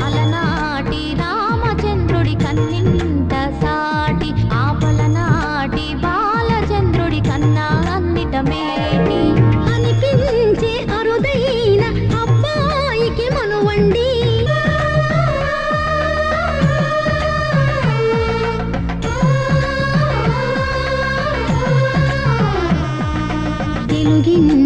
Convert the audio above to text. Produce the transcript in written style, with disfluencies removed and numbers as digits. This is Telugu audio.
అలనాటి రామచంద్రుడి కన్నింట సాటి ఆపలనాటి బాలచంద్రుడి కన్నా అన్నిట మేటి అనిపించే అరుదైన అబ్బాయికి మనువండి తెలుగిన్